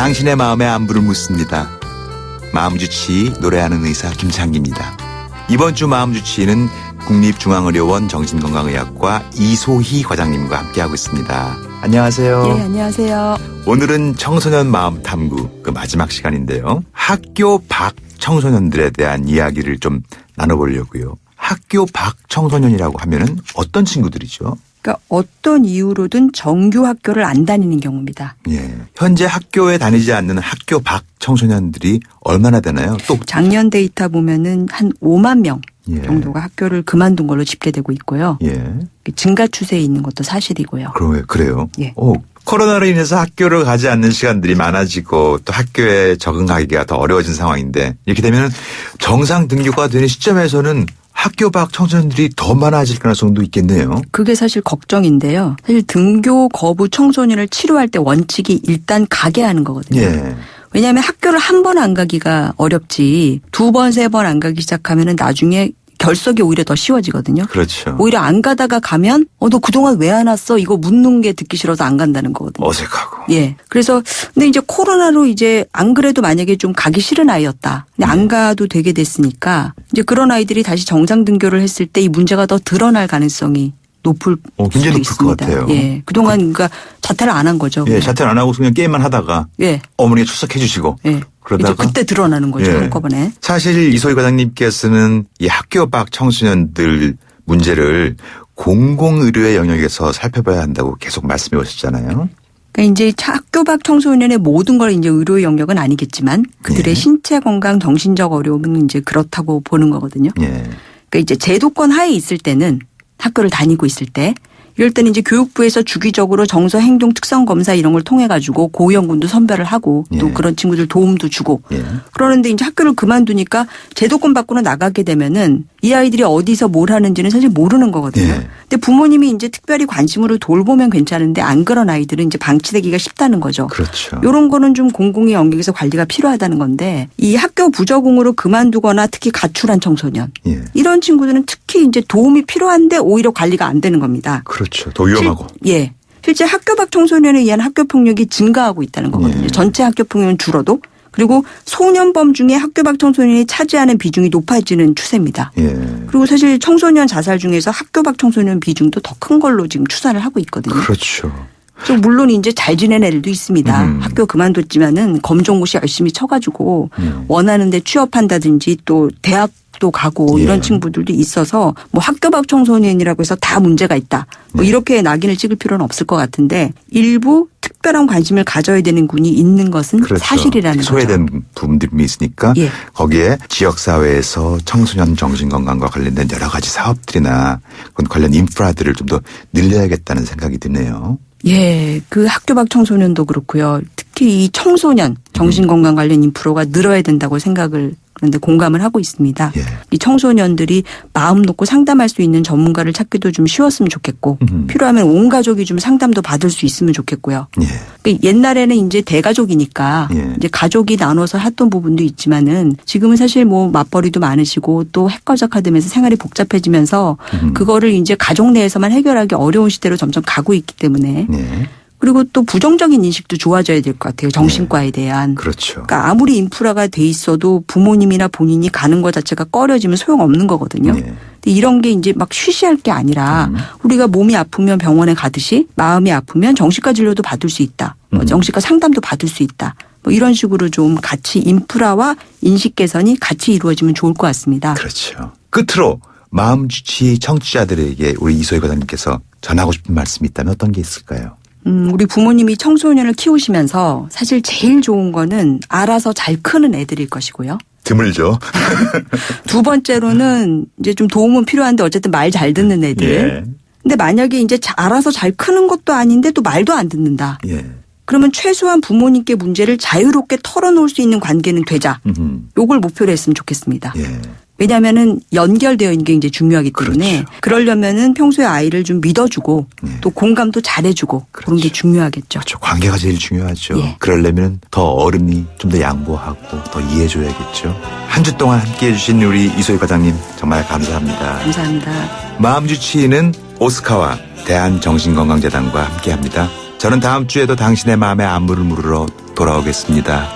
당신의 마음의 안부를 묻습니다. 마음주치의 노래하는 의사 김창기입니다. 이번 주 마음주치의는 국립중앙의료원 정신건강의학과 이소희 과장님과 함께하고 있습니다. 안녕하세요. 예, 안녕하세요. 오늘은 청소년 마음 탐구 그 마지막 시간인데요. 학교 밖 청소년들에 대한 이야기를 좀 나눠보려고요. 학교 밖 청소년이라고 하면은 어떤 친구들이죠? 그러니까 어떤 이유로든 정규 학교를 안 다니는 경우입니다. 예. 현재 학교에 다니지 않는 학교 밖 청소년들이 얼마나 되나요? 또 작년 데이터 보면은 한 5만 명 예. 정도가 학교를 그만둔 걸로 집계되고 있고요. 예. 증가 추세에 있는 것도 사실이고요. 그래요? 예. 코로나로 인해서 학교를 가지 않는 시간들이 많아지고 또 학교에 적응하기가 더 어려워진 상황인데 이렇게 되면 정상 등교가 되는 시점에서는 학교 밖 청소년들이 더 많아질 가능성도 있겠네요. 그게 사실 걱정인데요. 사실 등교 거부 청소년을 치료할 때 원칙이 일단 가게 하는 거거든요. 예. 왜냐하면 학교를 한 번 안 가기가 어렵지 두 번, 세 번 안 가기 시작하면은 나중에 결석이 오히려 더 쉬워지거든요. 그렇죠. 오히려 안 가다가 가면 너 그동안 왜 안 왔어? 이거 묻는 게 듣기 싫어서 안 간다는 거거든요. 어색하고. 예. 그래서 근데 이제 코로나로 이제 안 그래도 만약에 좀 가기 싫은 아이였다. 근데 안 가도 되게 됐으니까 이제 그런 아이들이 다시 정상 등교를 했을 때 이 문제가 더 드러날 가능성이 높을 굉장히 수도 높을 것 있습니다. 같아요. 예. 그동안 그러니까 자퇴를 안 한 거죠. 예, 자퇴를 안 하고 그냥 게임만 하다가 예. 어머니가 출석해 주시고 예. 그러다가 이제 그때 드러나는 거죠. 예. 한꺼번에. 사실 이소희 과장님께서는 이 학교 밖 청소년들 문제를 공공의료의 영역에서 살펴봐야 한다고 계속 말씀해 오셨잖아요. 그러니까 이제 학교 밖 청소년의 모든 걸 이제 의료 영역은 아니겠지만 그들의 예. 신체 건강, 정신적 어려움은 이제 그렇다고 보는 거거든요. 예. 그러니까 이제 제도권 하에 있을 때는 학교를 다니고 있을 때 이럴 때는 이제 교육부에서 주기적으로 정서 행동 특성 검사 이런 걸 통해 가지고 고위험군도 선별을 하고 또 예. 그런 친구들 도움도 주고 예. 그러는데 이제 학교를 그만두니까 제도권 밖으로 나가게 되면은 이 아이들이 어디서 뭘 하는지는 사실 모르는 거거든요. 예. 근데 부모님이 이제 특별히 관심으로 돌보면 괜찮은데 안 그런 아이들은 이제 방치되기가 쉽다는 거죠. 그렇죠. 이런 거는 좀 공공의 영역에서 관리가 필요하다는 건데 이 학교 부적응으로 그만두거나 특히 가출한 청소년 예. 이런 친구들은 특히 이제 도움이 필요한데 오히려 관리가 안 되는 겁니다. 그렇죠. 더 위험하고. 예. 실제 학교 밖 청소년에 의한 학교 폭력이 증가하고 있다는 거거든요. 예. 전체 학교 폭력은 줄어도 그리고 소년범 중에 학교 밖 청소년이 차지하는 비중이 높아지는 추세입니다. 예. 그리고 사실 청소년 자살 중에서 학교 밖 청소년 비중도 더 큰 걸로 지금 추산을 하고 있거든요. 그렇죠. 물론 이제 잘 지낸 애들도 있습니다. 학교 그만뒀지만은 검정고시 열심히 쳐가지고 원하는 데 취업한다든지 또 대학도 가고 예. 이런 친구들도 있어서 뭐 학교 밖 청소년이라고 해서 다 문제가 있다. 뭐 이렇게 낙인을 찍을 필요는 없을 것 같은데 일부 특별한 관심을 가져야 되는 군이 있는 것은 그렇죠. 사실이라는 거죠. 소외된 부분들이 있으니까 예. 거기에 지역사회에서 청소년 정신건강과 관련된 여러 가지 사업들이나 관련 인프라들을 좀 더 늘려야겠다는 생각이 드네요. 예, 그 학교 밖 청소년도 그렇고요. 특히 이 청소년 정신건강 관련 인프라가 늘어야 된다고 생각을 그런데 공감을 하고 있습니다. 예. 이 청소년들이 마음 놓고 상담할 수 있는 전문가를 찾기도 좀 쉬웠으면 좋겠고 필요하면 온 가족이 좀 상담도 받을 수 있으면 좋겠고요. 예. 그러니까 옛날에는 이제 대가족이니까 예. 이제 가족이 나눠서 했던 부분도 있지만은 지금은 사실 뭐 맞벌이도 많으시고 또 핵가족화되면서 생활이 복잡해지면서 그거를 이제 가족 내에서만 해결하기 어려운 시대로 점점 가고 있기 때문에 예. 그리고 또 부정적인 인식도 좋아져야 될 것 같아요. 정신과에 대한. 그렇죠. 그러니까 아무리 인프라가 돼 있어도 부모님이나 본인이 가는 것 자체가 꺼려지면 소용없는 거거든요. 예. 근데 이런 게 이제 막 쉬쉬할 게 아니라 우리가 몸이 아프면 병원에 가듯이 마음이 아프면 정신과 진료도 받을 수 있다. 정신과 상담도 받을 수 있다. 뭐 이런 식으로 좀 같이 인프라와 인식 개선이 같이 이루어지면 좋을 것 같습니다. 그렇죠. 끝으로 마음주치 청취자들에게 우리 이소희 과장님께서 전하고 싶은 말씀이 있다면 어떤 게 있을까요? 우리 부모님이 청소년을 키우시면서 사실 제일 좋은 거는 알아서 잘 크는 애들일 것이고요. 드물죠. 두 번째로는 이제 좀 도움은 필요한데 어쨌든 말 잘 듣는 애들. 예. 근데 만약에 이제 알아서 잘 크는 것도 아닌데 또 말도 안 듣는다. 예. 그러면 최소한 부모님께 문제를 자유롭게 털어놓을 수 있는 관계는 되자. 요걸 목표로 했으면 좋겠습니다. 예. 왜냐하면은 연결되어 있는 게 이제 중요하기 때문에 그렇죠. 그러려면은 평소에 아이를 좀 믿어주고 또 공감도 잘해주고 그런 게 중요하겠죠. 그렇죠. 관계가 제일 중요하죠. 예. 그러려면 더 어른이 좀 더 양보하고 더 이해해줘야겠죠. 한 주 동안 함께해 주신 우리 이소희 과장님 정말 감사합니다. 감사합니다. 마음주치의는 오스카와 대한정신건강재단과 함께합니다. 저는 다음 주에도 당신의 마음의 안부를 물으러 돌아오겠습니다.